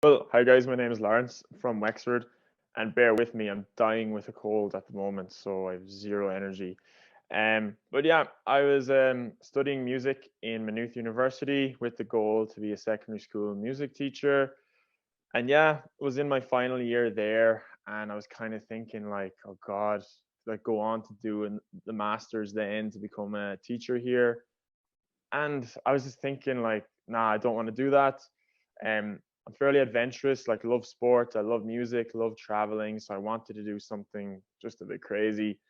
Well, hi guys, my name is Laurance from Wexford, and bear with me, I'm dying with a cold at the moment, so I have zero energy. But yeah, I was studying music in Maynooth University with the goal to be a secondary school music teacher. And yeah, was in my final year there, and I was kind of thinking like, oh God, like go on to do the masters then to become a teacher here. And I was just thinking like, nah, I don't want to do that. I'm fairly adventurous, like love sports, I love music, love traveling, so I wanted to do something just a bit crazy.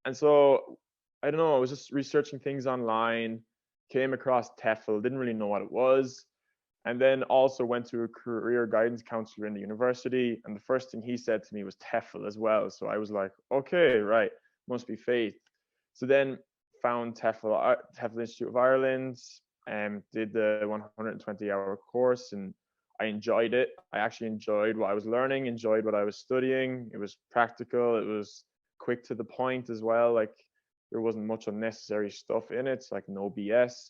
And so I don't know, I was just researching things online, came across TEFL, didn't really know what it was, and then also went to a career guidance counselor in the university, and the first thing he said to me was TEFL as well. So I was like, okay, right, must be faith. So then found TEFL Institute of Ireland, and did the 120-hour course, and I enjoyed it. I actually enjoyed what I was learning, enjoyed what I was studying. It was practical, it was quick to the point as well. Like there wasn't much unnecessary stuff in it. It's like no BS.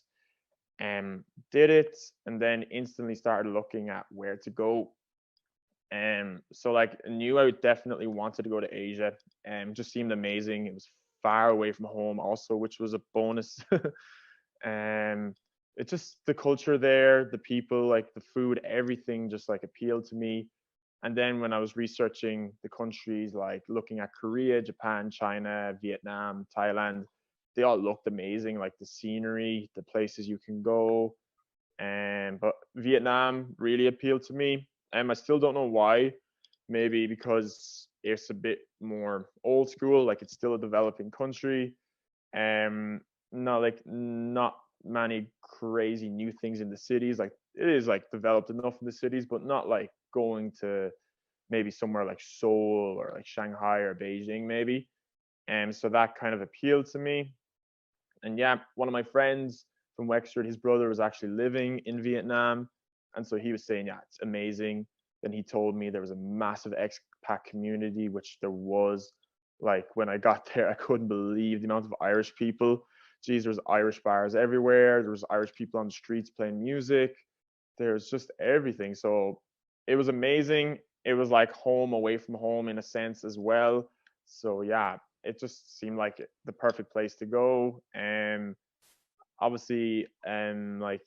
Did it, and then instantly started looking at where to go. So like I knew I definitely wanted to go to Asia. Just seemed amazing. It was far away from home also, which was a bonus. um, it just the culture there, the people, like the food, everything just like appealed to me. And then when I was researching the countries, like looking at Korea, Japan, China, Vietnam, Thailand, they all looked amazing. Like the scenery, the places you can go, and but Vietnam really appealed to me. I still don't know why. Maybe because it's a bit more old school, like it's still a developing country. Not like not many crazy new things in the cities. Like it is like developed enough in the cities, but not like going to maybe somewhere like Seoul or like Shanghai or Beijing maybe. And so that kind of appealed to me. And yeah, one of my friends from Wexford, his brother was actually living in Vietnam. And so he was saying, yeah, it's amazing. Then he told me there was a massive expat community, which there was. Like when I got there, I couldn't believe the amount of Irish people. Geez, there was Irish bars everywhere. There was Irish people on the streets playing music. There's just everything. So it was amazing. It was like home away from home in a sense as well. So yeah, it just seemed like the perfect place to go. And obviously, like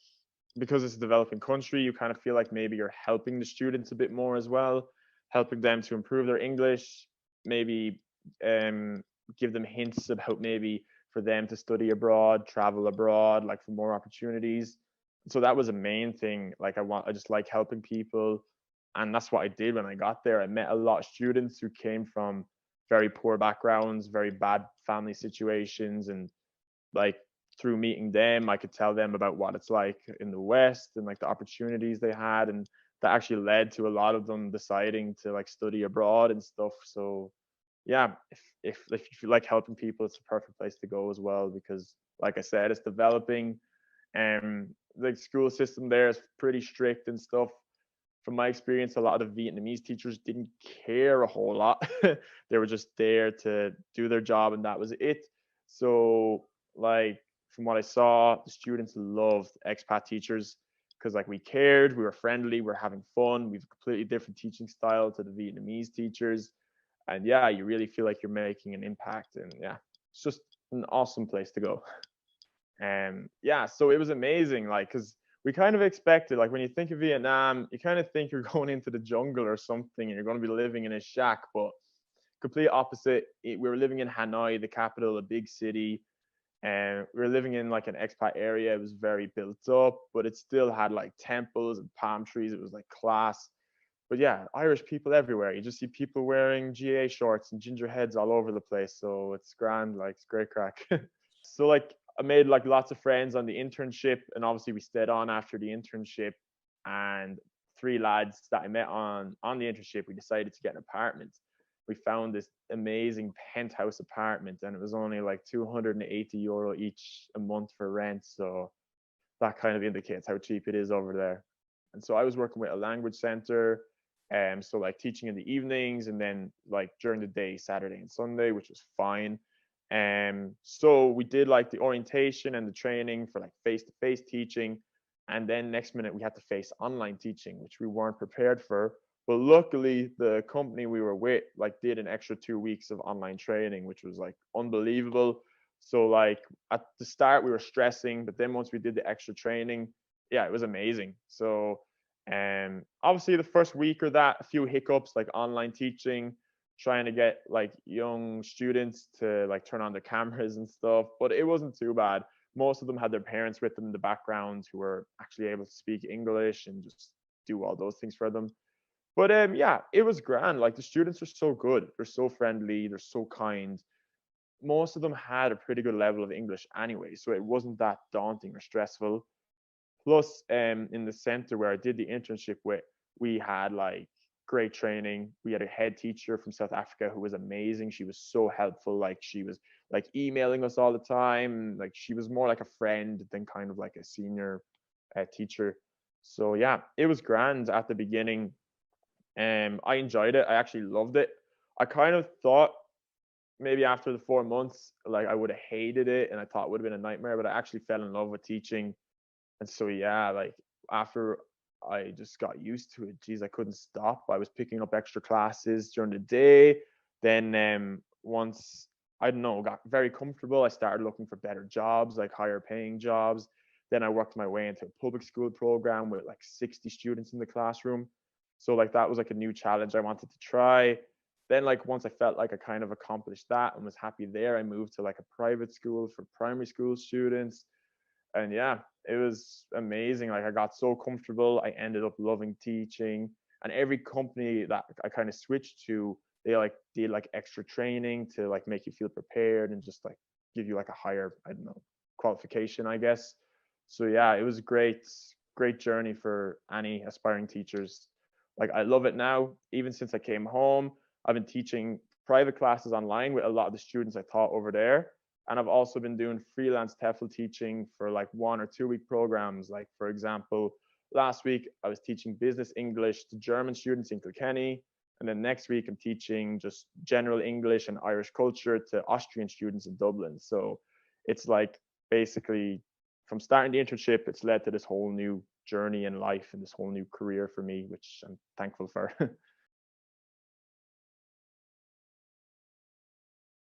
because it's a developing country, you kind of feel like maybe you're helping the students a bit more as well, helping them to improve their English, maybe um, give them hints about maybe for them to study abroad, travel abroad, like for more opportunities. So that was a main thing. Like I just like helping people, and that's what I did when I got there. I met a lot of students who came from very poor backgrounds, very bad family situations, and like through meeting them, I could tell them about what it's like in the West and like the opportunities they had, and that actually led to a lot of them deciding to like study abroad and stuff. So yeah, if you like helping people, it's a perfect place to go as well because, like I said, it's developing. The school system there is pretty strict and stuff. From my experience, a lot of the Vietnamese teachers didn't care a whole lot. They were just there to do their job, and that was it. So, like from what I saw, the students loved expat teachers because like we cared, we were friendly, we were having fun. We've a completely different teaching style to the Vietnamese teachers, and yeah, you really feel like you're making an impact. And yeah, it's just an awesome place to go. And yeah, so it was amazing, like because we kind of expected, like when you think of Vietnam, you kind of think you're going into the jungle or something, and you're going to be living in a shack, but complete opposite. We were living in Hanoi, the capital, a big city, and we were living in like an expat area. It was very built up, but it still had like temples and palm trees. It was like class. But yeah, Irish people everywhere. You just see people wearing GA shorts and ginger heads all over the place. So it's grand, like it's great crack. So like I made like lots of friends on the internship, and obviously we stayed on after the internship. And three lads that I met on the internship, we decided to get an apartment. We found this amazing penthouse apartment, and it was only like €280 each a month for rent. So that kind of indicates how cheap it is over there. And so I was working with a language center, so like teaching in the evenings and then like during the day, Saturday and Sunday, which was fine. So we did like the orientation and the training for like face to face teaching, And then next minute we had to face online teaching, which we weren't prepared for. But luckily, the company we were with like did an extra 2 weeks of online training, which was like unbelievable. So like at the start we were stressing, but then once we did the extra training, yeah, it was amazing. So obviously the first week or that, a few hiccups like online teaching, trying to get like young students to like turn on their cameras and stuff, but it wasn't too bad. Most of them had their parents with them in the background who were actually able to speak English and just do all those things for them. But yeah, it was grand. Like the students are so good. They're so friendly. They're so kind. Most of them had a pretty good level of English anyway, so it wasn't that daunting or stressful. Plus, in the center where I did the internship with, we had like great training. We had a head teacher from South Africa who was amazing. She was so helpful. Like she was like emailing us all the time. Like she was more like a friend than kind of like a senior teacher. So yeah, it was grand at the beginning. I enjoyed it. I actually loved it. I kind of thought maybe after the 4 months, like I would have hated it, and I thought it would have been a nightmare. But I actually fell in love with teaching, and so yeah, like after I just got used to it, geez, I couldn't stop. I was picking up extra classes during the day. Then once I don't know, got very comfortable, I started looking for better jobs, like higher paying jobs. Then I worked my way into a public school program with like 60 students in the classroom. So like that was like a new challenge I wanted to try. Then like once I felt like I kind of accomplished that and was happy there, I moved to like a private school for primary school students. And yeah, it was amazing. Like I got so comfortable. I ended up loving teaching. And every company that I kind of switched to, they like did like extra training to like make you feel prepared and just like give you like a higher, I don't know, qualification, I guess. So yeah, it was a great journey for any aspiring teachers. Like I love it now. Even since I came home, I've been teaching private classes online with a lot of the students I taught over there. And I've also been doing freelance TEFL teaching for like 1 or 2 week programs. Like, for example, last week I was teaching business English to German students in Kilkenny. And then next week I'm teaching just general English and Irish culture to Austrian students in Dublin. So it's like basically from starting the internship, it's led to this whole new journey in life and this whole new career for me, which I'm thankful for.